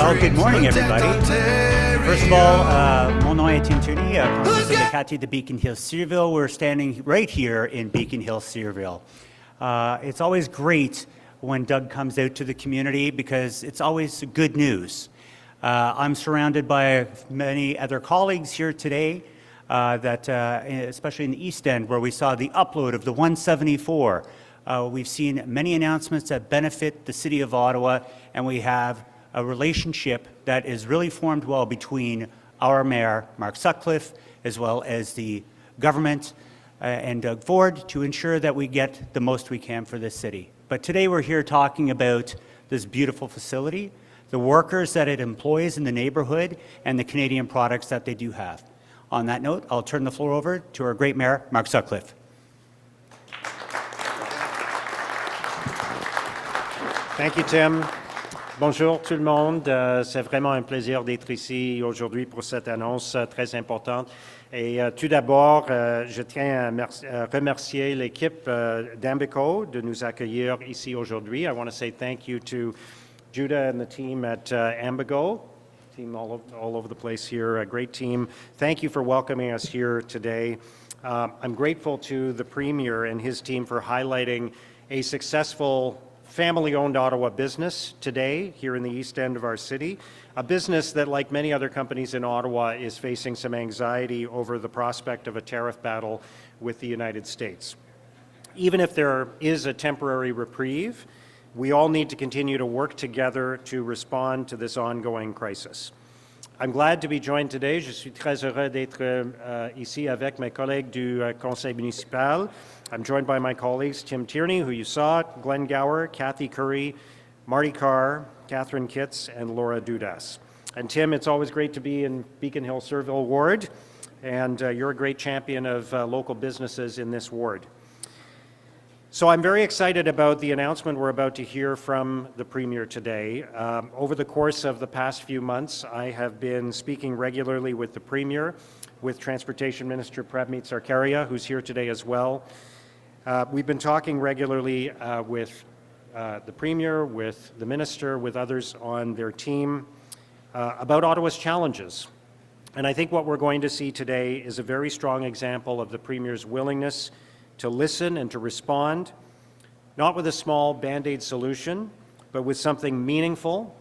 Well, good morning, everybody. First of all, mon nom est Tim Tooney, conseiller de quartier de Beacon Hill, Cedarville. We're standing right here in Beacon Hill, Cedarville. It's always great when Doug comes out to the community because it's always good news. I'm surrounded by many other colleagues here today, especially in the East End, where we saw the upload of the 174. We've seen many announcements that benefit the City of Ottawa, and we have a relationship that is really formed well between our Mayor, Mark Sutcliffe, as well as the government and Doug Ford to ensure that we get the most we can for this city. But today we're here talking about this beautiful facility, the workers that it employs in the neighborhood, and the Canadian products that they do have. On that note, I'll turn the floor over to our great Mayor, Mark Sutcliffe. Thank you, Tim. Bonjour tout le monde. C'est vraiment un plaisir d'être ici aujourd'hui pour cette annonce très importante. Et tout d'abord, je tiens à remercier l'équipe d'Ambico de nous accueillir ici aujourd'hui. I want to say thank you to Judah and the team at Ambico, team all over the place here, a great team. Thank you for welcoming us here today. I'm grateful to the Premier and his team for highlighting a successful family-owned Ottawa business today here in the east end of our city, a business that, like many other companies in Ottawa, is facing some anxiety over the prospect of a tariff battle with the United States. Even if there is a temporary reprieve, we all need to continue to work together to respond to this ongoing crisis. I'm glad to be joined today. Je suis très heureux d'être ici avec mes collègues du Conseil municipal. I'm joined by my colleagues Tim Tierney, who you saw, Glenn Gower, Kathy Curry, Marty Carr, Catherine Kitts, and Laura Dudas. And Tim, it's always great to be in Beacon Hill Surville Ward, and you're a great champion of local businesses in this ward. So I'm very excited about the announcement we're about to hear from the Premier today. Over the course of the past few months, I have been speaking regularly with the Premier, with Transportation Minister Prabmeet Sarkaria, who's here today as well. We've been talking regularly with the Premier, with the Minister, with others on their team about Ottawa's challenges. And I think what we're going to see today is a very strong example of the Premier's willingness to listen and to respond, not with a small Band-Aid solution, but with something meaningful,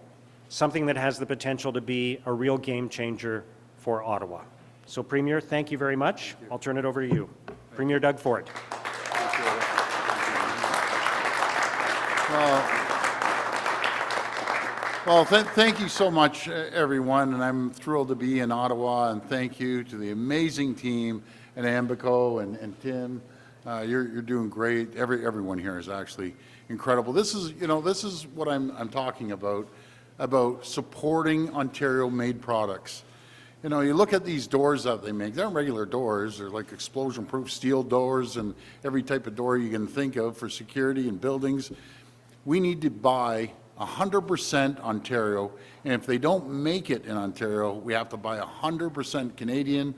something that has the potential to be a real game changer for Ottawa. So Premier, thank you very much. I'll turn it over to you. Premier Doug Ford. Well, thank you so much, everyone, and I'm thrilled to be in Ottawa, and thank you to the amazing team at Ambico and Tim. You're doing great. Everyone here is actually incredible. This is what I'm talking about supporting Ontario-made products. You know, you look at these doors that they make. They're not regular doors. They're like explosion-proof steel doors and every type of door you can think of for security in buildings. We need to buy 100% Ontario, and if they don't make it in Ontario, we have to buy 100% Canadian.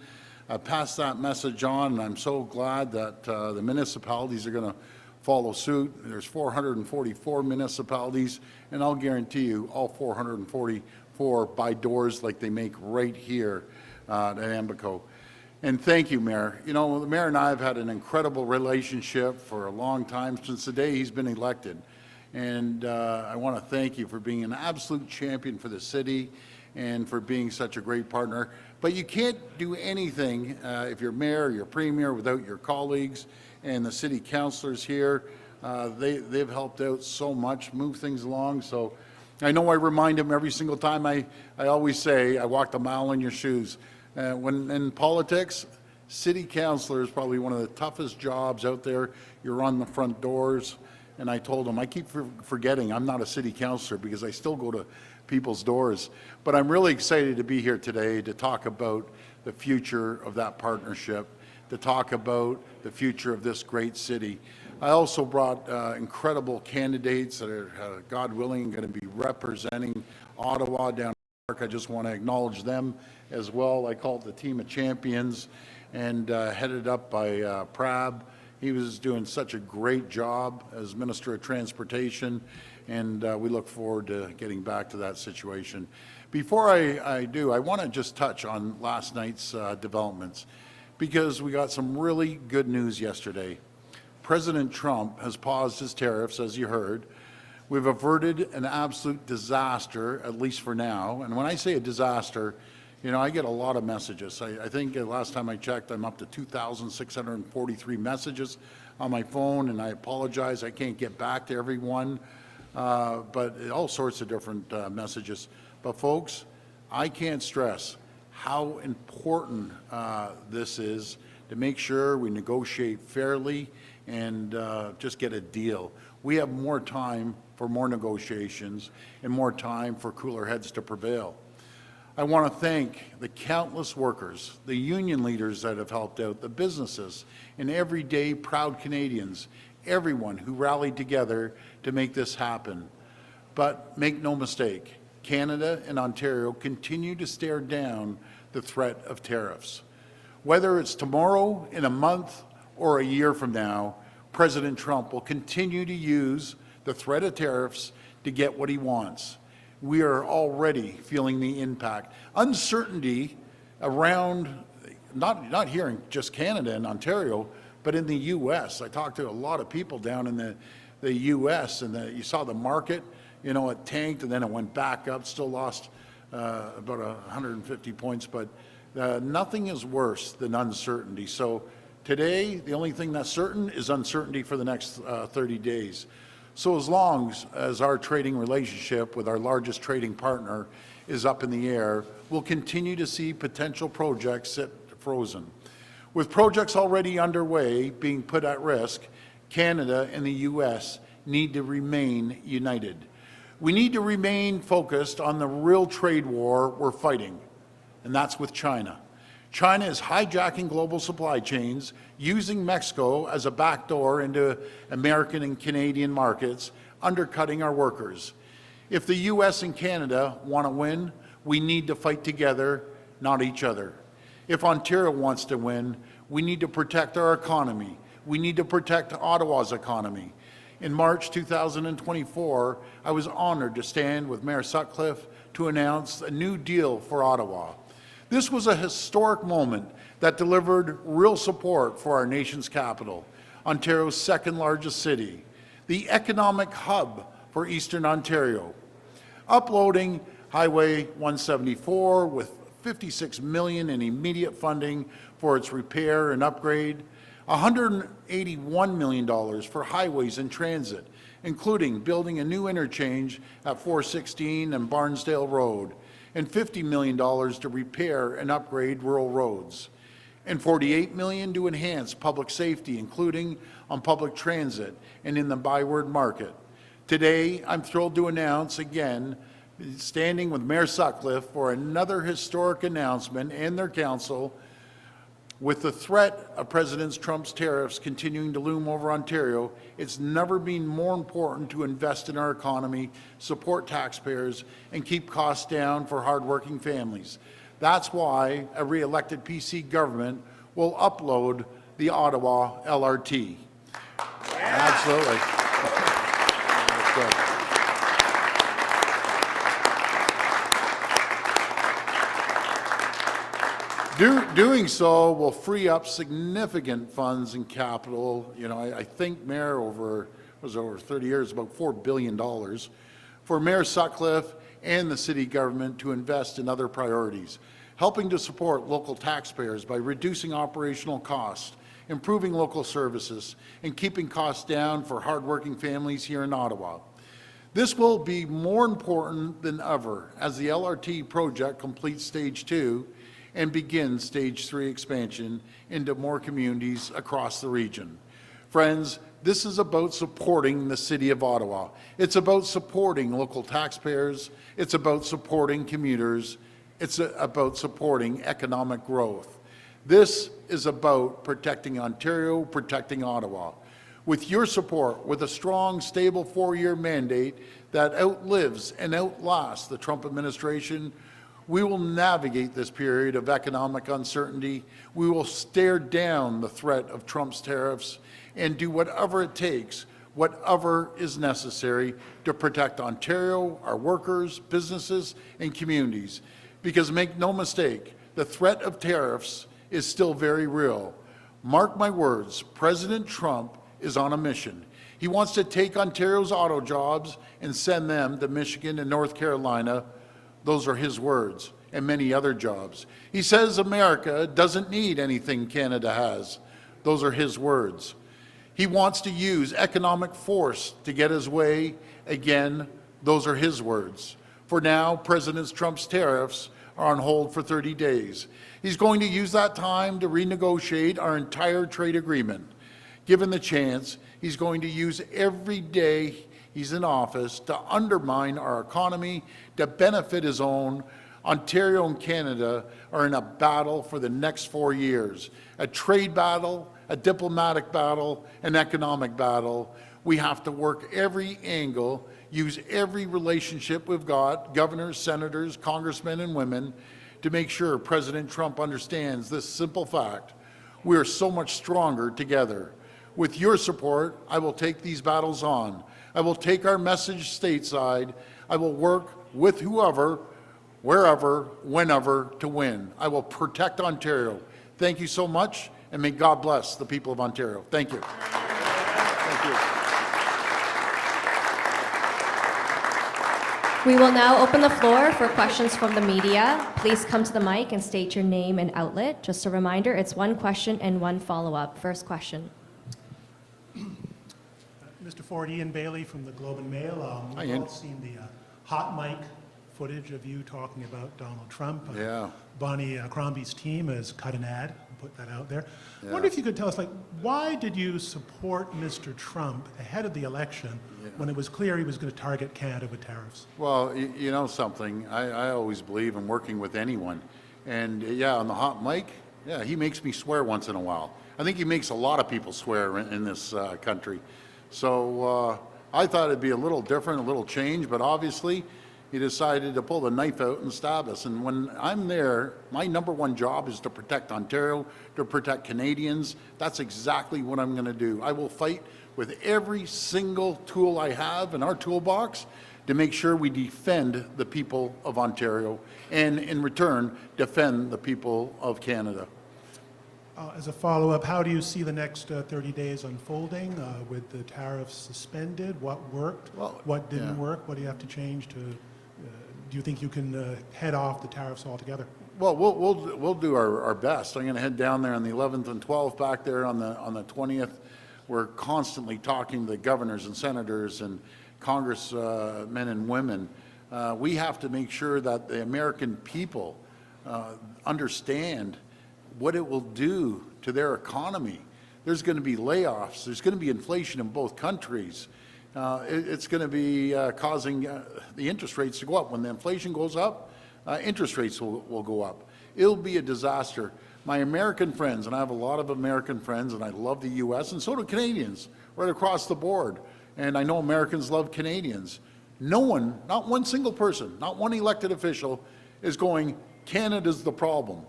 Pass that message on, and I'm so glad that the municipalities are going to follow suit. There's 444 municipalities, and I'll guarantee you all 444 buy doors like they make right here at Ambico. And thank you, Mayor. You know, the Mayor and I have had an incredible relationship for a long time, since the day he's been elected. And I want to thank you for being an absolute champion for the city and for being such a great partner. But you can't do anything if you're mayor or you're premier without your colleagues and the city councillors here. They've helped out so much, move things along. So I know I remind them every single time. I always say, I walked a mile in your shoes. When in politics, city councillor is probably one of the toughest jobs out there. You're on the front doors. And I told them, I keep forgetting I'm not a city councillor because I still go to people's doors. But I'm really excited to be here today to talk about the future of that partnership, to talk about the future of this great city. I also brought incredible candidates that are, God willing, going to be representing Ottawa down in Park. I just want to acknowledge them as well. I call it the team of champions, and headed up by Prab. He was doing such a great job as Minister of Transportation, and we look forward to getting back to that situation. Before I do, I want to just touch on last night's developments, because we got some really good news yesterday. President Trump has paused his tariffs, as you heard. We've averted an absolute disaster, at least for now. And when I say a disaster, you know, I get a lot of messages. I think last time I checked, I'm up to 2,643 messages on my phone, and I apologize, I can't get back to everyone, but all sorts of different messages. But folks, I can't stress how important this is to make sure we negotiate fairly and just get a deal. We have more time for more negotiations and more time for cooler heads to prevail. I want to thank the countless workers, the union leaders that have helped out, the businesses, and everyday proud Canadians, everyone who rallied together to make this happen. But make no mistake, Canada and Ontario continue to stare down the threat of tariffs. Whether it's tomorrow, in a month, or a year from now, President Trump will continue to use the threat of tariffs to get what he wants. We are already feeling the impact. Uncertainty around, not here in just Canada and Ontario, but in the U.S. I talked to a lot of people down in the U.S., and you saw the market, you know, it tanked and then it went back up, still lost about 150 points, but nothing is worse than uncertainty. So today, the only thing that's certain is uncertainty for the next 30 days. So as long as our trading relationship with our largest trading partner is up in the air, we'll continue to see potential projects sit frozen. With projects already underway being put at risk, Canada and the U.S. need to remain united. We need to remain focused on the real trade war we're fighting, and that's with China. China is hijacking global supply chains, using Mexico as a backdoor into American and Canadian markets, undercutting our workers. If the U.S. and Canada want to win, we need to fight together, not each other. If Ontario wants to win, we need to protect our economy. We need to protect Ottawa's economy. In March 2024, I was honored to stand with Mayor Sutcliffe to announce a new deal for Ottawa. This was a historic moment that delivered real support for our nation's capital, Ontario's second largest city, the economic hub for Eastern Ontario. Uploading Highway 174 with $56 million in immediate funding for its repair and upgrade, $181 million for highways and transit, including building a new interchange at 416 and Barnsdale Road, and $50 million to repair and upgrade rural roads, and $48 million to enhance public safety, including on public transit and in the Byward Market. Today, I'm thrilled to announce again, standing with Mayor Sutcliffe for another historic announcement and their council. With the threat of President Trump's tariffs continuing to loom over Ontario, it's never been more important to invest in our economy, support taxpayers, and keep costs down for hardworking families. That's why a re-elected PC government will upload the Ottawa LRT. Yeah. Absolutely. That's good. Doing so will free up significant funds and capital. You know, I think, Mayor, over 30 years, about $4 billion for Mayor Sutcliffe and the city government to invest in other priorities, helping to support local taxpayers by reducing operational costs, improving local services, and keeping costs down for hardworking families here in Ottawa. This will be more important than ever as the LRT project completes Stage 2 and begin Stage 3 expansion into more communities across the region. Friends, this is about supporting the City of Ottawa. It's about supporting local taxpayers. It's about supporting commuters. It's about supporting economic growth. This is about protecting Ontario, protecting Ottawa. With your support, with a strong, stable 4-year mandate that outlives and outlasts the Trump administration, we will navigate this period of economic uncertainty. We will stare down the threat of Trump's tariffs, and do whatever it takes, whatever is necessary to protect Ontario, our workers, businesses, and communities. Because make no mistake, the threat of tariffs is still very real. Mark my words, President Trump is on a mission. He wants to take Ontario's auto jobs and send them to Michigan and North Carolina. Those are his words, and many other jobs. He says America doesn't need anything Canada has. Those are his words. He wants to use economic force to get his way. Again, those are his words. For now, President Trump's tariffs are on hold for 30 days. He's going to use that time to renegotiate our entire trade agreement. Given the chance, he's going to use every day he's in office to undermine our economy, to benefit his own. Ontario and Canada are in a battle for the next 4 years, a trade battle, a diplomatic battle, an economic battle. We have to work every angle, use every relationship we've got, governors, senators, congressmen, and women, to make sure President Trump understands this simple fact. We are so much stronger together. With your support, I will take these battles on. I will take our message stateside. I will work with whoever, wherever, whenever to win. I will protect Ontario. Thank you so much, and may God bless the people of Ontario. Thank you. Thank you. We will now open the floor for questions from the media. Please come to the mic and state your name and outlet. Just a reminder, it's one question and one follow-up. First question. Mr. Ford, Ian Bailey from the Globe and Mail. Hi, We've Ian. all seen the hot mic footage of you talking about Donald Trump. Yeah. Bonnie Crombie's team has cut an ad and put that out there. I Yeah. wonder if you could tell us, why did you support Mr. Trump ahead of the election when it was clear he was going to target Canada with tariffs? Well, you know something, I always believe in working with anyone. And yeah, on the hot mic, yeah, he makes me swear once in a while. I think he makes a lot of people swear in this country. So I thought it'd be a little different, a little change, but obviously he decided to pull the knife out and stab us. And when I'm there, my number one job is to protect Ontario, to protect Canadians. That's exactly what I'm going to do. I will fight with every single tool I have in our toolbox to make sure we defend the people of Ontario and in return defend the people of Canada. As a follow-up, how do you see the next 30 days unfolding with the tariffs suspended? What worked? Well, What didn't yeah. work? What do you have to change to? Do you think you can head off the tariffs altogether? Well, we'll do our best. I'm going to head down there on the 11th and 12th, back there on the 20th. We're constantly talking to the governors and senators and congressmen and women. We have to make sure that the American people understand what it will do to their economy. There's going to be layoffs. There's going to be inflation in both countries. It's going to be causing the interest rates to go up. When the inflation goes up, interest rates will go up. It'll be a disaster. My American friends, and I have a lot of American friends, and I love the U.S., and so do Canadians, right across the board. And I know Americans love Canadians. No one, not one single person, not one elected official is going, Canada's the problem.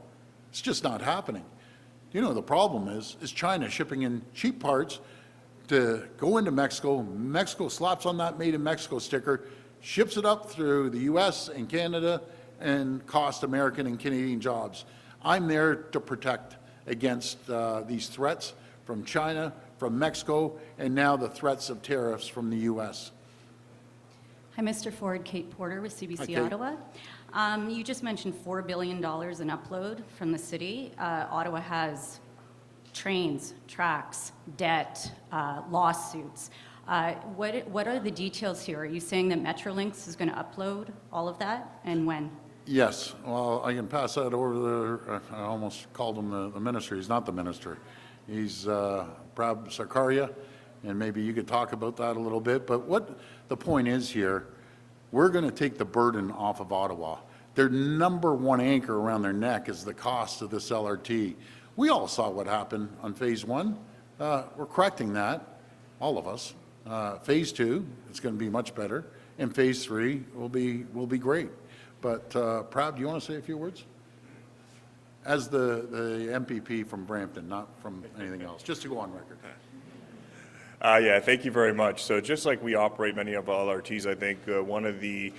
It's just not happening. You know, the problem is China shipping in cheap parts to go into Mexico. Mexico slaps on that Made in Mexico sticker, ships it up through the U.S. and Canada, and cost American and Canadian jobs. I'm there to protect against these threats from China, from Mexico, and now the threats of tariffs from the U.S. Hi, Mr. Ford. Kate Porter with CBC Hi, Kate. Ottawa. You just mentioned $4 billion in upload from the city. Ottawa has trains, tracks, debt, lawsuits. What are the details here? Are you saying that Metrolinx is going to upload all of that, and when? Yes, well, I can pass that over to, I almost called him the minister. He's not the minister. He's Prab Sarkaria, and maybe you could talk about that a little bit. But what the point is here, we're going to take the burden off of Ottawa. Their number one anchor around their neck is the cost of this LRT. We all saw what happened on phase one. We're correcting that, all of us. Phase two, it's going to be much better, and phase three will be great. But Prab, do you want to say a few words? As the MPP from Brampton, not from anything else, just to go on record. Yeah, thank you very much. So just like we operate many of our LRTs, I think one of the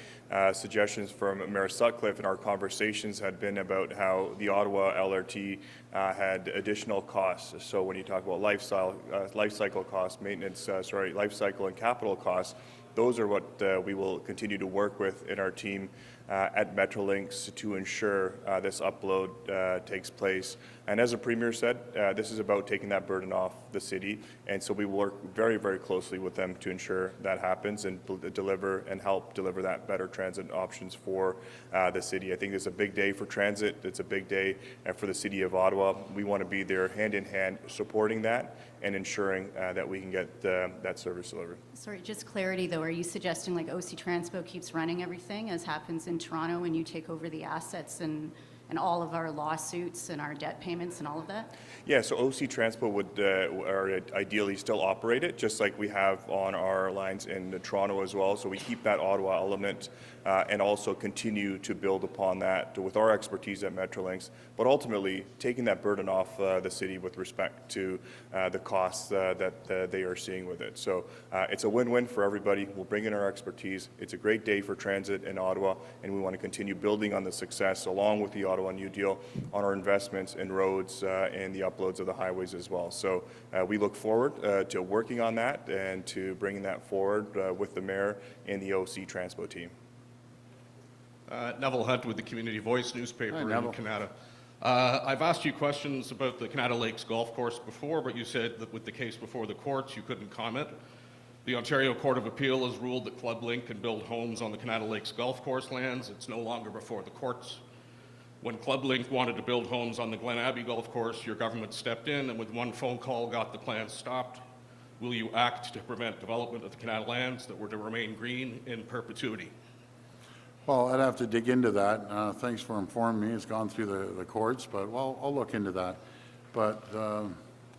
suggestions from Mayor Sutcliffe in our conversations had been about how the Ottawa LRT had additional costs. So when you talk about life cycle costs, life cycle and capital costs, those are what we will continue to work with in our team at Metrolinx to ensure this upload takes place. And as the Premier said, this is about taking that burden off the city, and so we will work very, very closely with them to ensure that happens and deliver and help deliver that better transit options for the city. I think it's a big day for transit. It's a big day for the City of Ottawa. We want to be there hand in hand supporting that and ensuring that we can get that service delivered. Sorry, just clarity though, are you suggesting like OC Transpo keeps running everything as happens in Toronto when you take over the assets and all of our lawsuits and our debt payments and all of that? Yeah, so OC Transpo would ideally still operate it, just like we have on our lines in Toronto as well. So we keep that Ottawa element and also continue to build upon that with our expertise at Metrolinx, but ultimately taking that burden off the city with respect to the costs that they are seeing with it. So it's a win-win for everybody. We'll bring in our expertise. It's a great day for transit in Ottawa, and we want to continue building on the success along with the Ottawa New Deal on our investments in roads and the uploads of the highways as well. So we look forward to working on that and to bringing that forward with the Mayor and the OC Transpo team. Neville Hunt with the Community Voice newspaper Hi, in Neville. Canada. I've asked you questions about the Canada Lakes Golf Course before, but you said that with the case before the courts, you couldn't comment. The Ontario Court of Appeal has ruled that Club Link can build homes on the Canada Lakes Golf Course lands. It's no longer before the courts. When Club Link wanted to build homes on the Glen Abbey Golf Course, your government stepped in and with one phone call got the plans stopped. Will you act to prevent development of the Canada lands that were to remain green in perpetuity? Well, I'd have to dig into that. Thanks for informing me. It's gone through the courts, but well, I'll look into that. But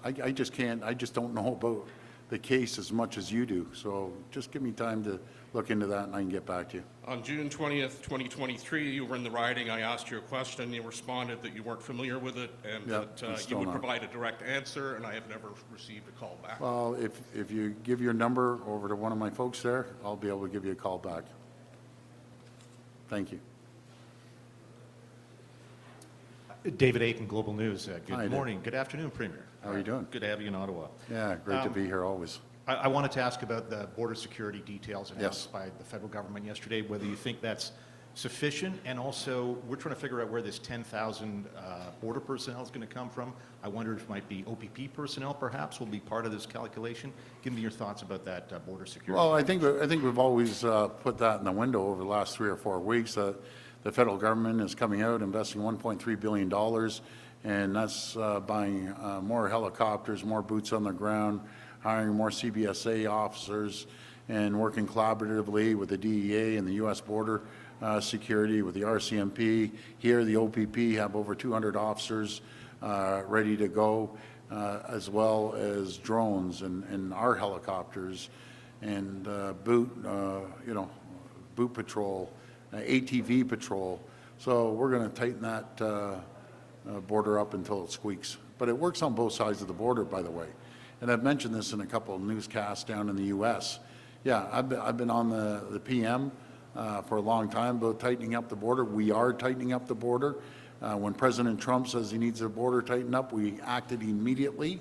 I just can't, I just don't know about the case as much as you do. So just give me time to look into that and I can get back to you. On June 20th, 2023, you were in the riding. I asked you a question. You responded that you weren't familiar with it and Yeah, that I'm you still would not. provide a direct answer, and I have never received a call back. Well, if you give your number over to one of my folks there, I'll be able to give you a call back. Thank you. David Aiken, Global News. Hi, Good Dave. morning. Good afternoon, Premier. How are you doing? Good to have you in Ottawa. Yeah, great to be here always. I wanted to ask about the border security details announced Yes. by the federal government yesterday, whether you think that's sufficient, and also we're trying to figure out where this 10,000 border personnel is going to come from. I wonder if it might be OPP personnel perhaps will be part of this calculation. Give me your thoughts about that border security. Well, I think we've always put that in the window over the last 3 or 4 weeks. The federal government is coming out, investing $1.3 billion, and that's buying more helicopters, more boots on the ground, hiring more CBSA officers, and working collaboratively with the DEA and the U.S. Border Security, with the RCMP. Here, the OPP have over 200 officers ready to go, as well as drones and our helicopters and boot patrol, ATV patrol. So we're going to tighten that border up until it squeaks. But it works on both sides of the border, by the way. And I've mentioned this in a couple of newscasts down in the U.S. Yeah, I've been on the PM for a long time about tightening up the border. We are tightening up the border. When President Trump says he needs the border tightened up, we acted immediately,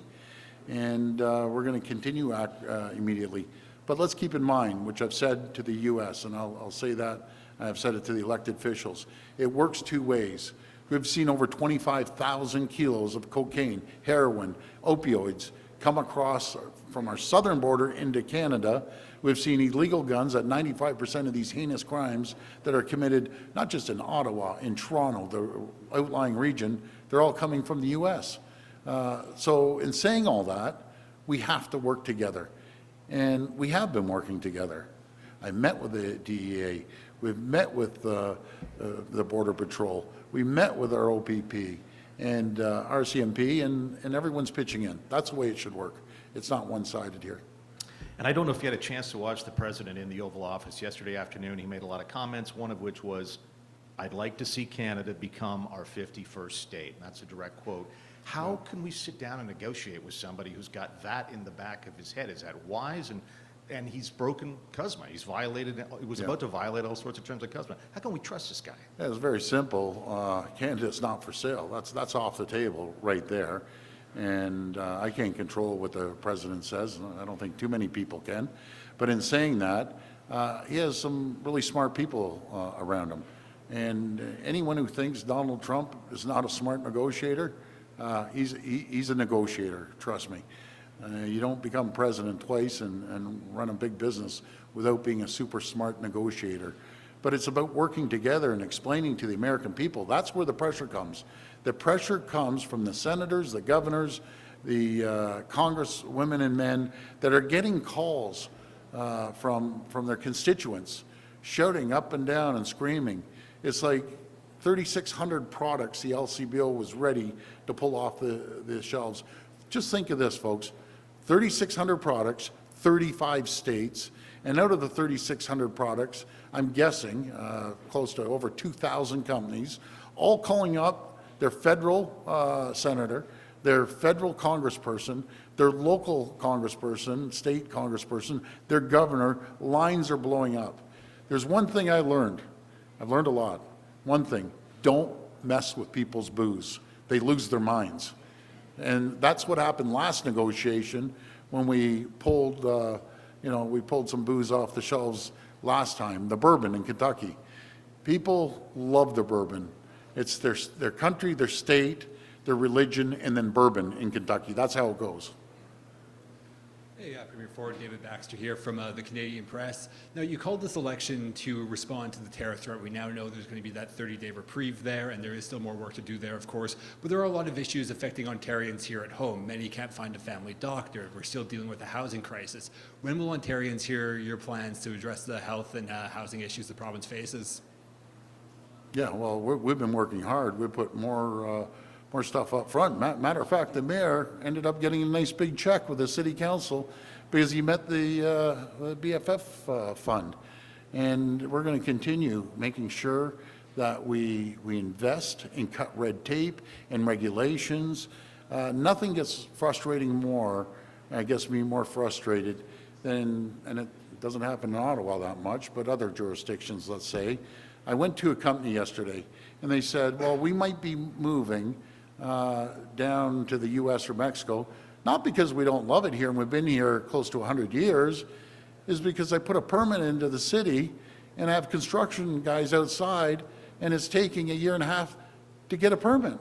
and we're going to continue act immediately. But let's keep in mind, which I've said to the U.S., and I'll say that, I've said it to the elected officials, it works two ways. We've seen over 25,000 kilos of cocaine, heroin, opioids come across from our southern border into Canada. We've seen illegal guns at 95% of these heinous crimes that are committed not just in Ottawa, in Toronto, the outlying region, they're all coming from the U.S. So in saying all that, we have to work together. And we have been working together. I met with the DEA. We've met with the Border Patrol. We met with our OPP and RCMP, and everyone's pitching in. That's the way it should work. It's not one-sided here. And I don't know if you had a chance to watch the president in the Oval Office yesterday afternoon. He made a lot of comments, one of which was, I'd like to see Canada become our 51st state. And that's a direct quote. How can we sit down and negotiate with somebody who's got that in the back of his head? Is that wise? And he's broken CUSMA. He was about to violate all sorts of terms of CUSMA. How can we trust this guy? Yeah, it's very simple. Canada's not for sale. That's off the table right there. And I can't control what the president says. I don't think too many people can. But in saying that, he has some really smart people around him. And anyone who thinks Donald Trump is not a smart negotiator, he's a negotiator, trust me. You don't become president twice and run a big business without being a super smart negotiator. But it's about working together and explaining to the American people. That's where the pressure comes. The pressure comes from the senators, the governors, the congresswomen and men that are getting calls from their constituents, shouting up and down and screaming. It's like 3,600 products the LCBO was ready to pull off the shelves. Just think of this, folks. 3,600 products, 35 states, and out of the 3,600 products, I'm guessing close to over 2,000 companies, all calling up their federal senator, their federal congressperson, their local congressperson, state congressperson, their governor. Lines are blowing up. There's one thing I learned. I've learned a lot. One thing, don't mess with people's booze. They lose their minds. And that's what happened last negotiation when we pulled, we pulled some booze off the shelves last time, the bourbon in Kentucky. People love the bourbon. It's their country, their state, their religion, and then bourbon in Kentucky. That's how it goes. Hey, Premier Ford, David Baxter here from the Canadian Press. Now, you called this election to respond to the tariff threat. We now know there's going to be that 30-day reprieve there, and there is still more work to do there, of course. But there are a lot of issues affecting Ontarians here at home. Many can't find a family doctor. We're still dealing with a housing crisis. When will Ontarians hear your plans to address the health and housing issues the province faces? Yeah, well, we've been working hard. We put more stuff up front. Matter of fact, the mayor ended up getting a nice big check with the city council because he met the BFF fund. And we're going to continue making sure that we invest and cut red tape and regulations. Nothing gets frustrating more, gets me more frustrated than, and it doesn't happen in Ottawa that much, but other jurisdictions, let's say. I went to a company yesterday and they said, well, we might be moving down to the U.S. or Mexico, not because we don't love it here and we've been here close to 100 years, is because I put a permit into the city and I have construction guys outside and it's taking a year and a half to get a permit.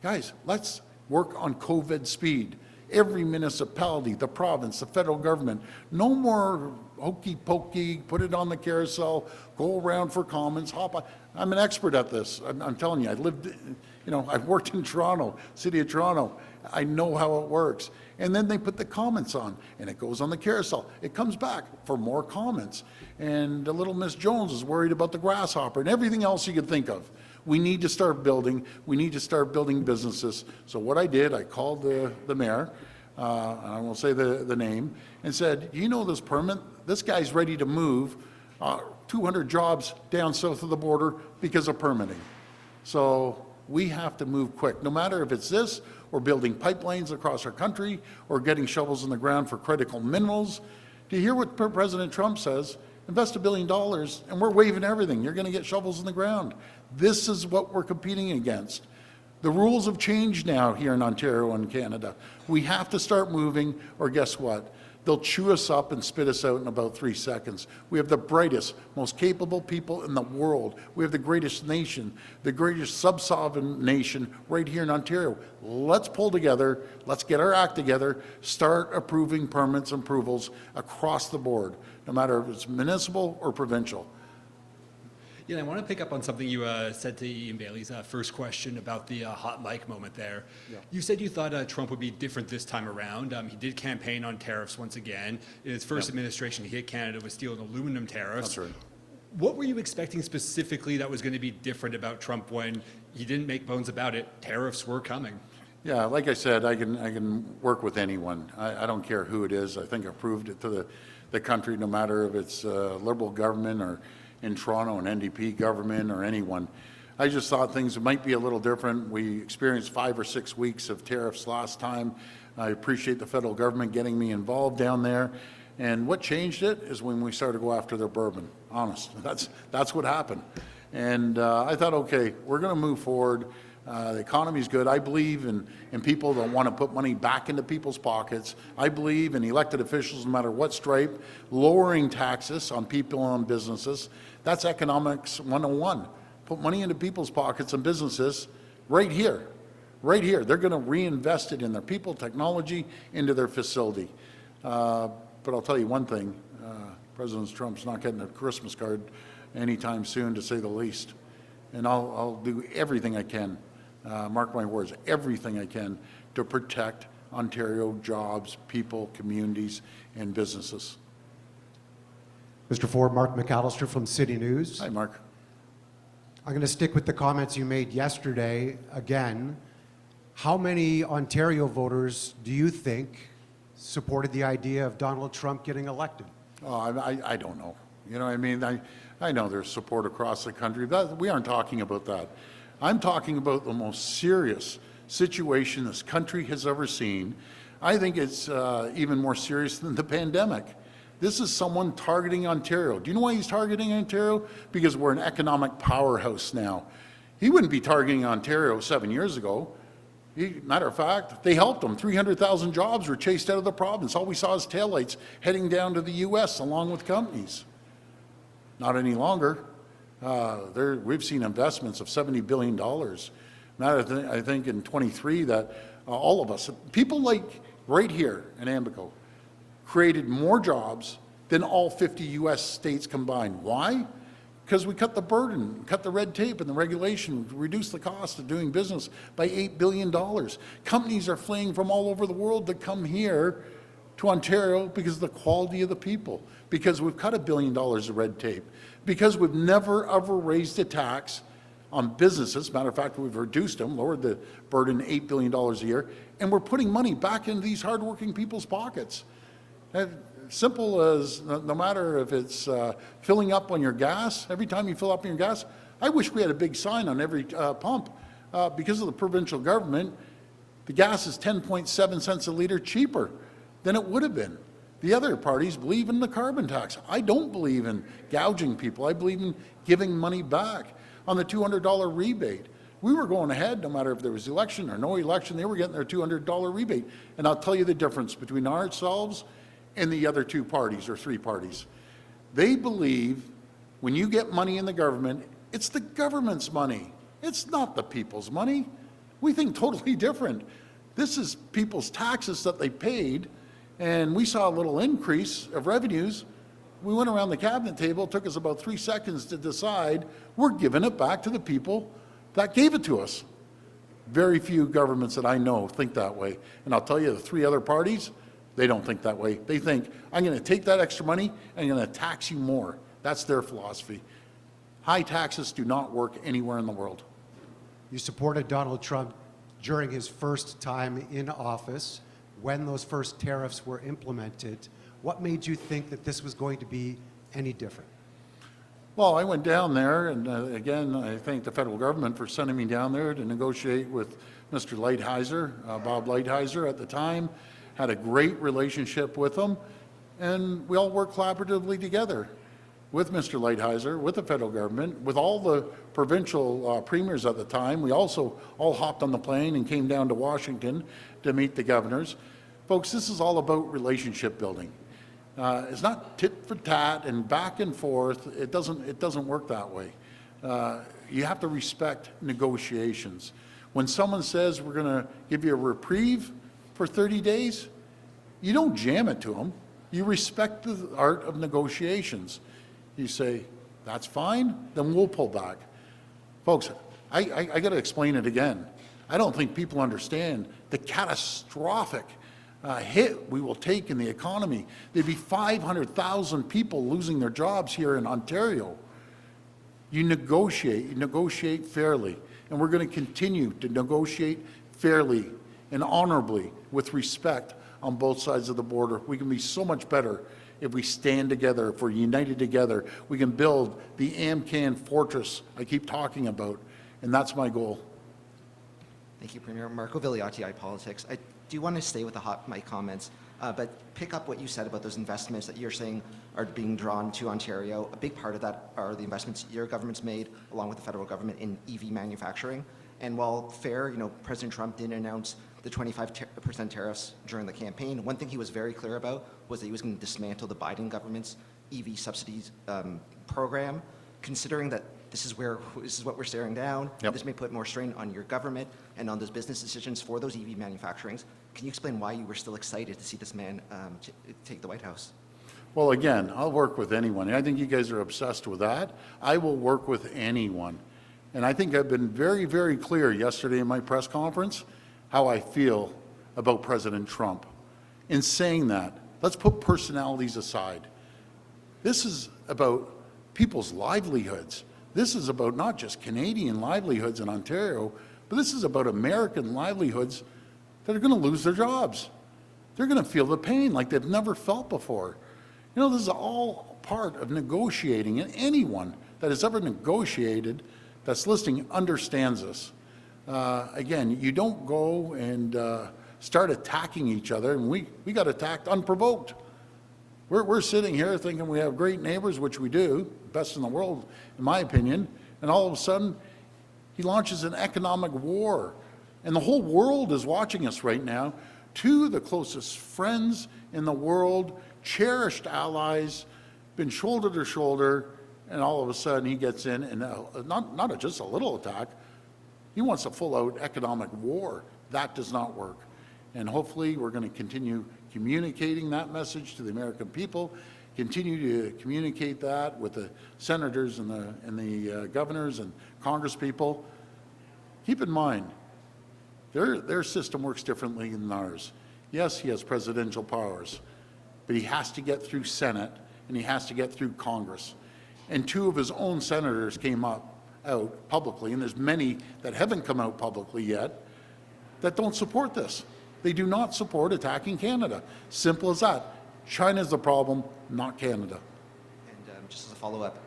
Guys, let's work on COVID speed. Every municipality, the province, the federal government, no more hokey pokey, put it on the carousel, go around for comments, hop on. I'm an expert at this. I'm telling you, I've worked in Toronto, City of Toronto. I know how it works. And then they put the comments on, and it goes on the carousel. It comes back for more comments. And the little Miss Jones is worried about the grasshopper and everything else you could think of. We need to start building. We need to start building businesses. So what I did, I called the mayor, and I won't say the name, and said, you know this permit? This guy's ready to move 200 jobs down south of the border because of permitting. So we have to move quick, no matter if it's this or building pipelines across our country or getting shovels in the ground for critical minerals. Do you hear what President Trump says? Invest $1 billion and we're waiving everything. You're going to get shovels in the ground. This is what we're competing against. The rules have changed now here in Ontario and Canada. We have to start moving, or guess what? They'll chew us up and spit us out in about 3 seconds. We have the brightest, most capable people in the world. We have the greatest nation, the greatest sub-sovereign nation right here in Ontario. Let's pull together, let's get our act together, start approving permits and approvals across the board, no matter if it's municipal or provincial. Yeah, I want to pick up on something you said to Ian Bailey's first question about the hot mic moment there. Yeah. You said you thought Trump would be different this time around. He did campaign on tariffs once again. In his first administration, he hit Canada with steel and aluminum tariffs. That's right. What were you expecting specifically that was going to be different about Trump when he didn't make bones about it? Tariffs were coming. Yeah, like I said, I can work with anyone. I don't care who it is. I think I've proved it to the country, no matter if it's Liberal government or in Toronto, an NDP government or anyone. I just thought things might be a little different. We experienced 5 or 6 weeks of tariffs last time. I appreciate the federal government getting me involved down there. And what changed it is when we started to go after their bourbon. Honest, that's what happened. And I thought, okay, we're going to move forward. The economy's good. I believe in people that want to put money back into people's pockets. I believe in elected officials, no matter what stripe, lowering taxes on people and on businesses. That's economics 101. Put money into people's pockets and businesses right here. Right here. They're going to reinvest it in their people, technology, into their facility. But I'll tell you one thing, President Trump's not getting a Christmas card anytime soon, to say the least. And I'll do everything I can, mark my words, everything I can to protect Ontario jobs, people, communities, and businesses. Mr. Ford, Mark McAllister from City News. Hi, Mark. I'm going to stick with the comments you made yesterday again. How many Ontario voters do you think supported the idea of Donald Trump getting elected? Oh, I don't know. You know what I mean? I know there's support across the country, but we aren't talking about that. I'm talking about the most serious situation this country has ever seen. I think it's even more serious than the pandemic. This is someone targeting Ontario. Do you know why he's targeting Ontario? Because we're an economic powerhouse now. He wouldn't be targeting Ontario 7 years ago. Matter of fact, they helped him. 300,000 jobs were chased out of the province. All we saw is taillights heading down to the U.S. along with companies. Not any longer. We've seen investments of $70 billion. I think in 23 that all of us, people like right here in Amico, created more jobs than all 50 U.S. states combined. Why? Because we cut the burden, cut the red tape and the regulation, reduced the cost of doing business by $8 billion. Companies are fleeing from all over the world to come here to Ontario because of the quality of the people, because we've cut $1 billion of red tape, because we've never ever raised a tax on businesses. Matter of fact, we've reduced them, lowered the burden $8 billion a year, and we're putting money back into these hardworking people's pockets. Simple as, no matter if it's filling up on your gas, every time you fill up on your gas, I wish we had a big sign on every pump. Because of the provincial government, the gas is 10.7 cents a litre cheaper than it would have been. The other parties believe in the carbon tax. I don't believe in gouging people. I believe in giving money back. On the $200 rebate, we were going ahead, no matter if there was election or no election, they were getting their $200 rebate. And I'll tell you the difference between ourselves and the other two parties or three parties. They believe when you get money in the government, it's the government's money. It's not the people's money. We think totally different. This is people's taxes that they paid, and we saw a little increase of revenues. We went around the cabinet table, it took us about 3 seconds to decide we're giving it back to the people that gave it to us. Very few governments that I know think that way. And I'll tell you, the three other parties, they don't think that way. They think, I'm going to take that extra money and I'm going to tax you more. That's their philosophy. High taxes do not work anywhere in the world. You supported Donald Trump during his first time in office, when those first tariffs were implemented. What made you think that this was going to be any different? Well, I went down there, and again, I thank the federal government for sending me down there to negotiate with Mr. Lighthizer, Bob Lighthizer at the time. Had a great relationship with him, and we all worked collaboratively together with Mr. Lighthizer, with the federal government, with all the provincial premiers at the time. We also all hopped on the plane and came down to Washington to meet the governors. Folks, this is all about relationship building. It's not tit for tat and back and forth. It doesn't work that way. You have to respect negotiations. When someone says we're going to give you a reprieve for 30 days, you don't jam it to them. You respect the art of negotiations. You say, that's fine, then we'll pull back. Folks, I got to explain it again. I don't think people understand the catastrophic hit we will take in the economy. There'd be 500,000 people losing their jobs here in Ontario. You negotiate fairly, and we're going to continue to negotiate fairly and honorably with respect on both sides of the border. We can be so much better if we stand together, if we're united together. We can build the AmCan fortress I keep talking about, And that's my goal. Thank you, Premier. Marco Vigliotti, iPolitics. I do want to stay with the hot mic comments, but pick up what you said about those investments that you're saying are being drawn to Ontario. A big part of that are the investments your government's made, along with the federal government, in EV manufacturing. And while fair, President Trump didn't announce the 25% tariffs during the campaign, one thing he was very clear about was that he was going to dismantle the Biden government's EV subsidies program. Considering that this is what we're staring down, Yep. this may put more strain on your government and on those business decisions for those EV manufacturings. Can you explain why you were still excited to see this man take the White House? Well, again, I'll work with anyone. I think you guys are obsessed with that. I will work with anyone. And I think I've been very, very clear yesterday in my press conference how I feel about President Trump. In saying that, let's put personalities aside. This is about people's livelihoods. This is about not just Canadian livelihoods in Ontario, but this is about American livelihoods that are going to lose their jobs. They're going to feel the pain like they've never felt before. This is all part of negotiating, and anyone that has ever negotiated that's listening understands this. Again, you don't go and start attacking each other, and we got attacked unprovoked. We're sitting here thinking we have great neighbors, which we do, best in the world, in my opinion, and all of a sudden, he launches an economic war. And the whole world is watching us right now. Two of the closest friends in the world, cherished allies, been shoulder to shoulder, and all of a sudden he gets in, and not just a little attack, he wants a full-out economic war. That does not work. And hopefully we're going to continue communicating that message to the American people, continue to communicate that with the senators and the governors and congresspeople. Keep in mind, their system works differently than ours. Yes, he has presidential powers, but he has to get through Senate and he has to get through Congress. And two of his own senators came out publicly, and there's many that haven't come out publicly yet, that don't support this. They do not support attacking Canada. Simple as that. China's the problem, not Canada. And just as a follow-up,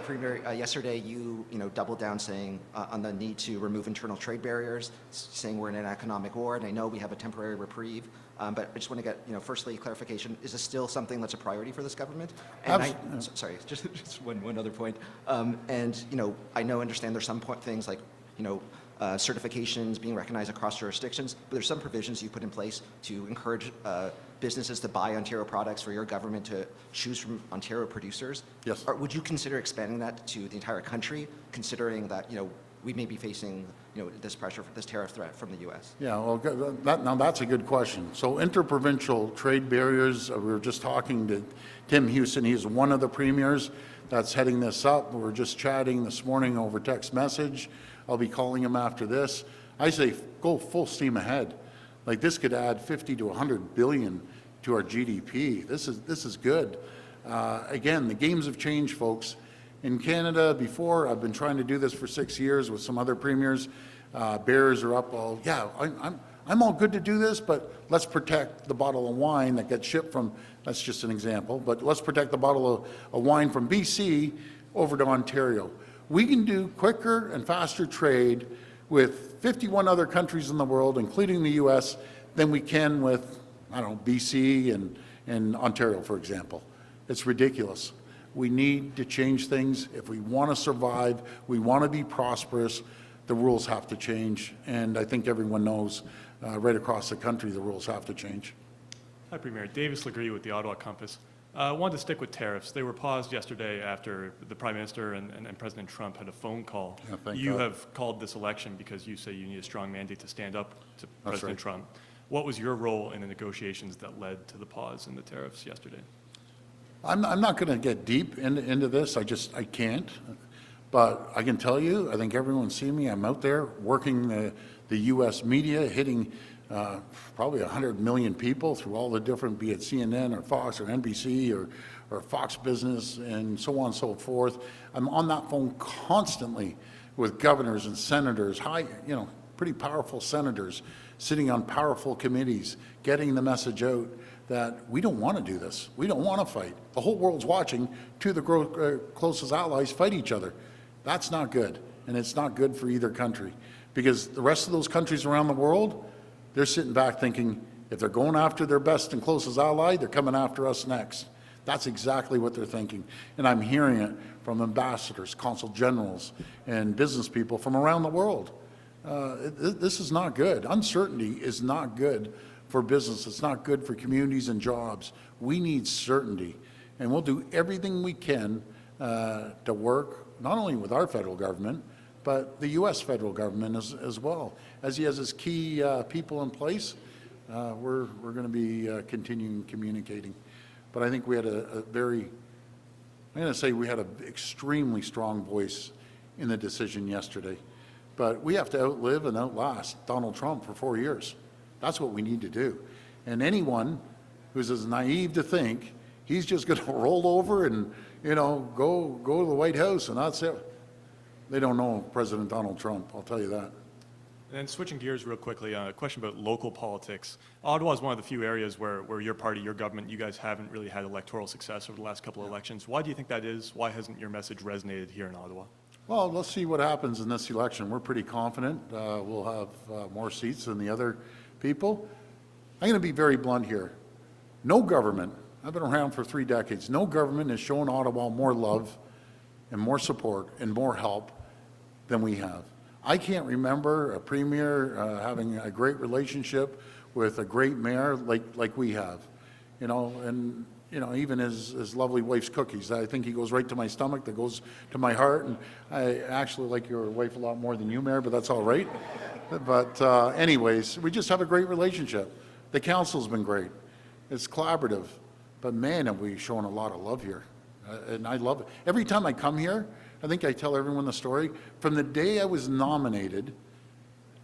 Premier, yesterday you doubled down saying on the need to remove internal trade barriers, saying we're in an economic war, and I know we have a temporary reprieve, but I just want to get, firstly, clarification. Is this still something that's a priority for this government? And sorry, just one other point. And I understand there's some things like certifications being recognized across jurisdictions, but there's some provisions you put in place to encourage businesses to buy Ontario products, for your government to choose from Ontario producers. Yes. Or would you consider expanding that to the entire country, considering that we may be facing this pressure, this tariff threat from the U.S.? Yeah, well, now that's a good question. So interprovincial trade barriers, we were just talking to Tim Houston. He's one of the premiers that's heading this up. We were just chatting this morning over text message. I'll be calling him after this. I say go full steam ahead. Like, this could add 50 to 100 billion to our GDP. This is good. Again, the games have changed, folks. In Canada, before, I've been trying to do this for 6 years with some other premiers. Barriers are up. Well, yeah, I'm all good to do this, but let's protect the bottle of wine that gets shipped from, that's just an example, but let's protect the bottle of wine from BC over to Ontario. We can do quicker and faster trade with 51 other countries in the world, including the U.S., than we can with, BC and Ontario, for example. It's ridiculous. We need to change things. If we want to survive, we want to be prosperous, the rules have to change. And I think everyone knows right across the country the rules have to change. Hi, Premier. Davis Legree with the Ottawa Compass. I wanted to stick with tariffs. They were paused yesterday after the Prime Minister and President Trump had a phone call. Yeah, thank you God. have called this election because you say you need a strong mandate to stand up to That's President right. Trump. What was your role in the negotiations that led to the pause in the tariffs yesterday? I'm not going to get deep into this. I can't. But I can tell you, I think everyone's seen me. I'm out there working the U.S. media, hitting probably 100 million people through all the different, be it CNN or Fox or NBC or Fox Business and so on and so forth. I'm on that phone constantly with governors and senators, pretty powerful senators, sitting on powerful committees, getting the message out that we don't want to do this. We don't want to fight. The whole world's watching two of the closest allies fight each other. That's not good. and it's not good for either country. Because the rest of those countries around the world, they're sitting back thinking, if they're going after their best and closest ally, they're coming after us next. That's exactly what they're thinking. And I'm hearing it from ambassadors, consul generals, and business people from around the world. This is not good. Uncertainty is not good for business. It's not good for communities and jobs. We need certainty. And we'll do everything we can to work, not only with our federal government, but the U.S. federal government as well. As he has his key people in place, we're going to be continuing communicating. But I think we had a very, I'm going to say we had an extremely strong voice in the decision yesterday. But we have to outlive and outlast Donald Trump for 4 years. That's what we need to do. And anyone who's as naive to think he's just going to roll over and, go to the White House and that's it. They don't know President Donald Trump, I'll tell you that. And switching gears real quickly, a question about local politics. Ottawa is one of the few areas where your party, your government, you guys haven't really had electoral success over the last couple of elections. Why do you think that is? Why hasn't your message resonated here in Ottawa? Well, let's see what happens in this election. We're pretty confident we'll have more seats than the other people. I'm going to be very blunt here. No government, I've been around for 3 decades, no government has shown Ottawa more love and more support and more help than we have. I can't remember a premier having a great relationship with a great mayor like we have. And even his lovely wife's cookies. I think he goes right to my stomach, that goes to my heart. And I actually like your wife a lot more than you, Mayor, but that's all right. But anyways, we just have a great relationship. The council's been great. It's collaborative. But man, have we shown a lot of love here. And I love it. Every time I come here, I think I tell everyone the story. From the day I was nominated,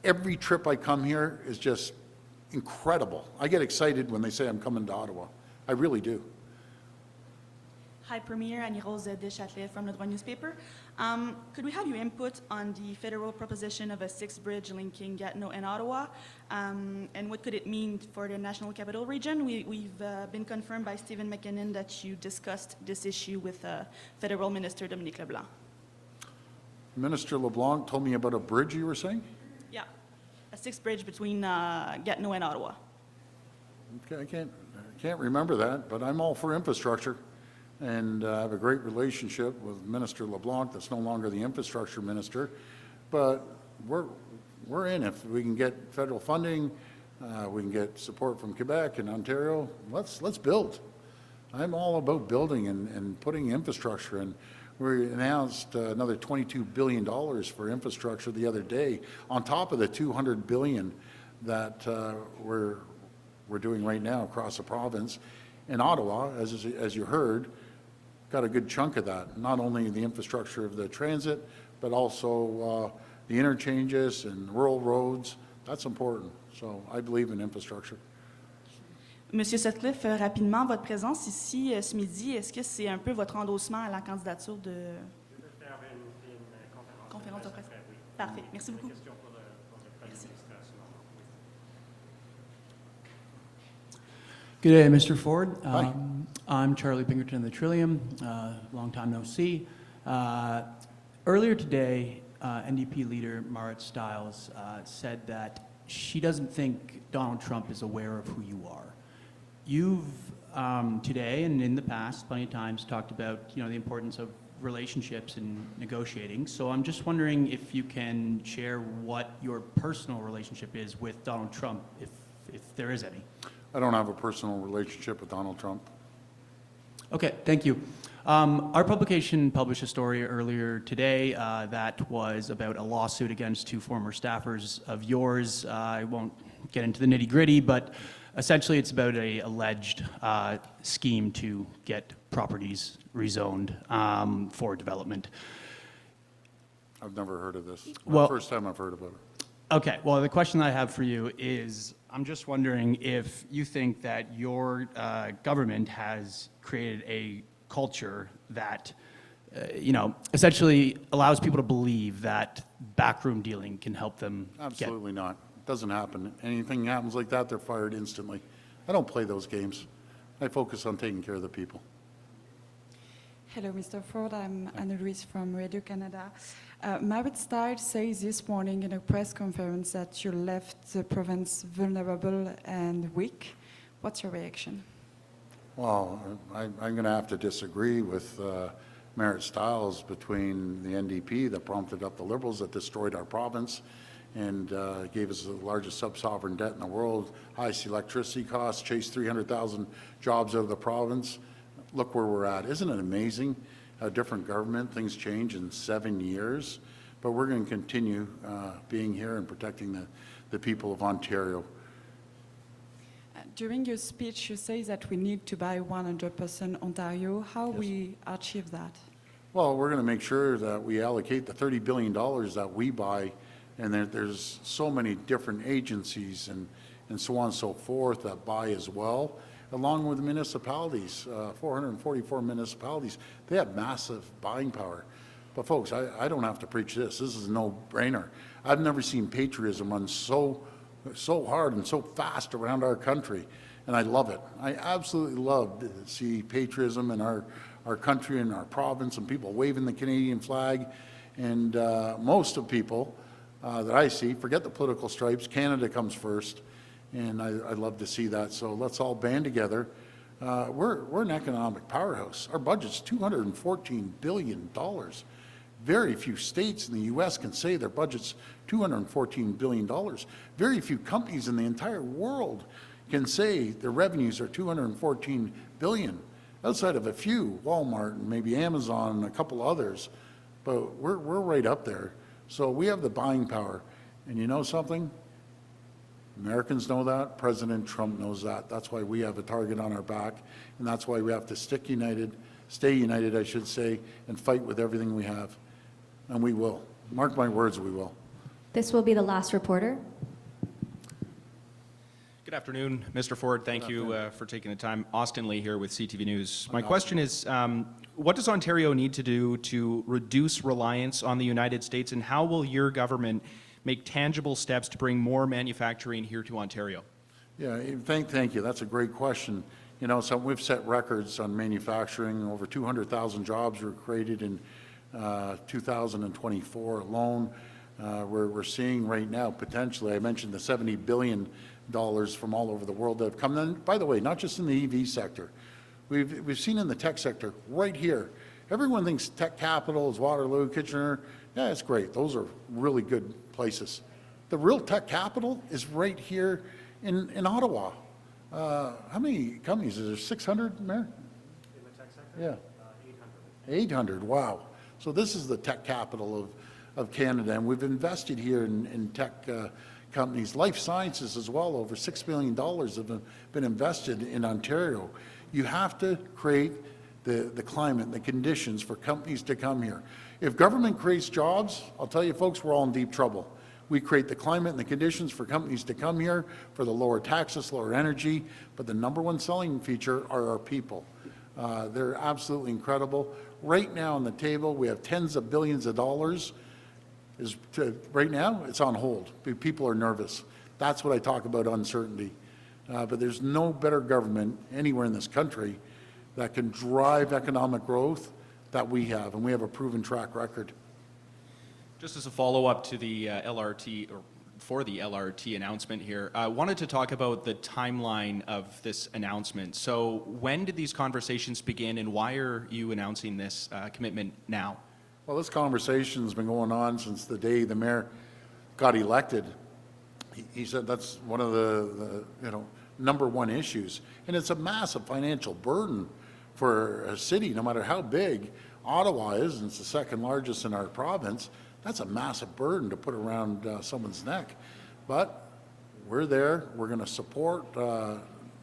every trip I come here is just incredible. I get excited when they say I'm coming to Ottawa. I really do. Hi, Premier Annie-Rose Deschâtelet from Le Droit newspaper. Could we have your input on the federal proposition of a 6th bridge linking Gatineau and Ottawa? And what could it mean for the National Capital Region? We've been confirmed by Stephen McKinnon that you discussed this issue with Federal Minister Dominique LeBlanc. Minister LeBlanc told me about a bridge you were saying? Yeah, a 6th bridge between Gatineau and Ottawa. Okay, I can't remember that, but I'm all for infrastructure. And I have a great relationship with Minister LeBlanc, that's no longer the infrastructure minister. But we're in. If we can get federal funding, we can get support from Quebec and Ontario, let's build. I'm all about building and putting infrastructure in. We announced another $22 billion for infrastructure the other day, on top of the $200 billion that we're doing right now across the province. In Ottawa, as you heard, got a good chunk of that, not only the infrastructure of the transit, but also the interchanges and rural roads. That's important. So I believe in infrastructure. Monsieur Sutcliffe, rapidement, votre présence ici ce midi, est-ce que c'est un peu votre endossement à la candidature de... Je vais faire une conférence de presse. Oui. Parfait. Merci beaucoup. Merci. Good day, Mr. Ford. Hi. I'm Charlie Pinkerton of the Trillium. Long time no see. Earlier today, NDP leader Marit Stiles said that she doesn't think Donald Trump is aware of who you are. You've today and in the past plenty of times talked about the importance of relationships and negotiating. So I'm just wondering if you can share what your personal relationship is with Donald Trump, if there is any. I don't have a personal relationship with Donald Trump. Okay, thank you. Our publication published a story earlier today that was about a lawsuit against 2 former staffers of yours. I won't get into the nitty-gritty, but essentially it's about an alleged scheme to get properties rezoned for development. I've never heard of this. Well, First time I've heard about it. Okay, well, the question I have for you is, I'm just wondering if you think that your government has created a culture that, essentially allows people to believe that backroom dealing can help them Absolutely not. It doesn't happen. Anything happens like that, they're fired instantly. I don't play those games. I focus on taking care of the people. Hello, Mr. Ford. I'm Anna Louise from Radio Canada. Marit Stiles says this morning in a press conference that you left the province vulnerable and weak. What's your reaction? Well, I'm going to have to disagree with Marit Stiles between the NDP that prompted up the Liberals that destroyed our province and gave us the largest sub-sovereign debt in the world, highest electricity costs, chased 300,000 jobs out of the province. Look where we're at. Isn't it amazing how different government, things change in 7 years? But we're going to continue being here and protecting the people of Ontario. During your speech, you say that we need to buy 100% Ontario. How we achieve that? Well, we're going to make sure that we allocate the $30 billion that we buy, and there's so many different agencies and so on and so forth that buy as well, along with the municipalities, 444 municipalities. They have massive buying power. But folks, I don't have to preach this. This is a no-brainer. I've never seen patriotism run so hard and so fast around our country, and I love it. I absolutely love to see patriotism in our country and our province and people waving the Canadian flag. And most of people that I see forget the political stripes. Canada comes first, and I love to see that. So let's all band together. We're an economic powerhouse. Our budget's $214 billion. Very few states in the U.S. can say their budget's $214 billion. Very few companies in the entire world can say their revenues are $214 billion, outside of a few, Walmart and maybe Amazon and a couple others. But we're right up there. So we have the buying power. And you know something? Americans know that. President Trump knows that. That's why we have a target on our back. And that's why we have to stay united, I should say, and fight with everything we have. And we will. Mark my words, we will. This will be the last reporter. Good afternoon, Mr. Ford. Thank you for taking the time. Austin Lee here with CTV News. My question is, what does Ontario need to do to reduce reliance on the United States, and how will your government make tangible steps to bring more manufacturing here to Ontario? Yeah, thank you. That's a great question. You know, so we've set records on manufacturing. Over 200,000 jobs were created in 2024 alone. We're seeing right now, potentially, I mentioned the $70 billion from all over the world that have come in. By the way, not just in the EV sector. We've seen in the tech sector right here. Everyone thinks tech capital is Waterloo, Kitchener. Yeah, it's great. Those are really good places. The real tech capital is right here in Ottawa. How many companies? Is there 600, Mayor? In the tech sector? Yeah. 800, wow. So this is the tech capital of Canada, and we've invested here in tech companies. Life sciences as well, over $6 million have been invested in Ontario. You have to create the climate and the conditions for companies to come here. If government creates jobs, I'll tell you folks, we're all in deep trouble. We create the climate and the conditions for companies to come here, for the lower taxes, lower energy, but the number one selling feature are our people. They're absolutely incredible. Right now on the table, we have tens of billions of dollars. Right now, it's on hold. People are nervous. That's what I talk about, uncertainty. But there's no better government anywhere in this country that can drive economic growth that we have, and we have a proven track record. Just as a follow-up to the LRT, or for the LRT announcement here, I wanted to talk about the timeline of this announcement. So when did these conversations begin, and why are you announcing this commitment now? Well, this conversation's been going on since the day the mayor got elected. He said that's one of the number one issues, and it's a massive financial burden for a city, no matter how big Ottawa is, and it's the second largest in our province. That's a massive burden to put around someone's neck. But we're there. We're going to support the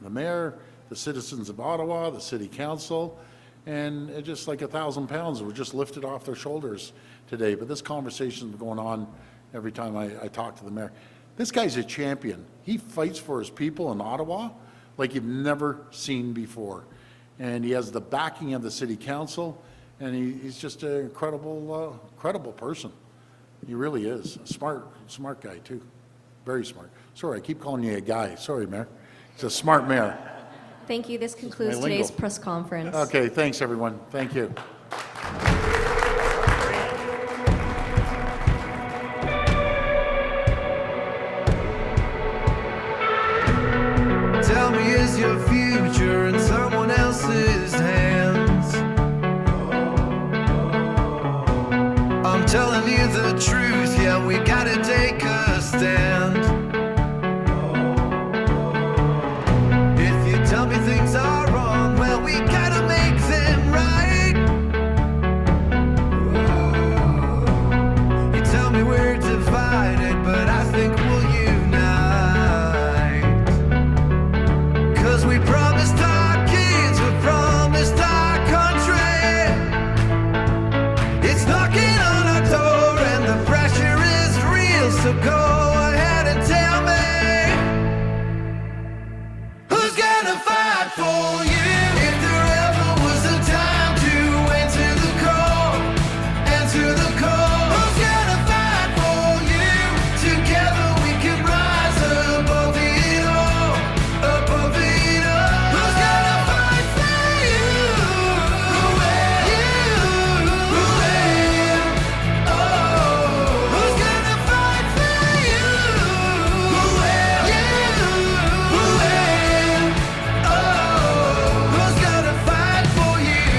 mayor, the citizens of Ottawa, the city council, and it's just like 1,000 pounds were just lifted off their shoulders today. But this conversation's been going on every time I talk to the mayor. This guy's a champion. He fights for his people in Ottawa like you've never seen before. And he has the backing of the city council, and he's just an incredible person. He really is. A smart guy, too. Very smart. Sorry, I keep calling you a guy. Sorry, Mayor. He's a smart mayor. Thank you. This concludes today's press conference. Okay, thanks, everyone. Thank you. your future in someone else's hands. I'm telling you the truth, yeah, we gotta take a stand. If you tell me things are wrong, well, we gotta make them right. You tell me we're divided, but I think we'll unite. 'Cause we promised our kids, we promised our country. It's knocking on our door and the pressure is real, so go ahead and tell me, who's gonna fight for you? If there ever was a time to answer the call, who's gonna fight for you? Together we can rise above it all, above it all. Who's gonna fight for you? Who will? Who will? Oh, who's gonna fight for you? Who will? Who will? Oh, who's gonna fight for you?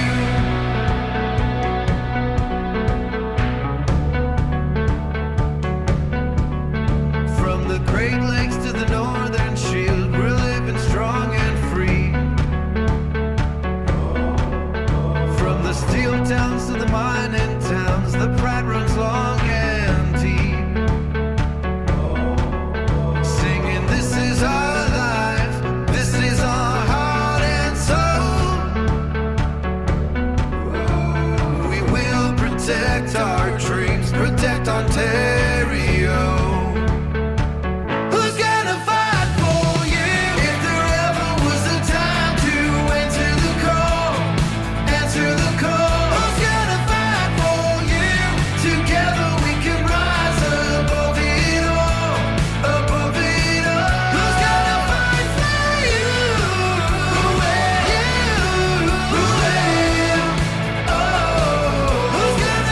From the Great Lakes to the Northern Shield, we're living strong and free. From the steel towns to the mining towns, the pride runs long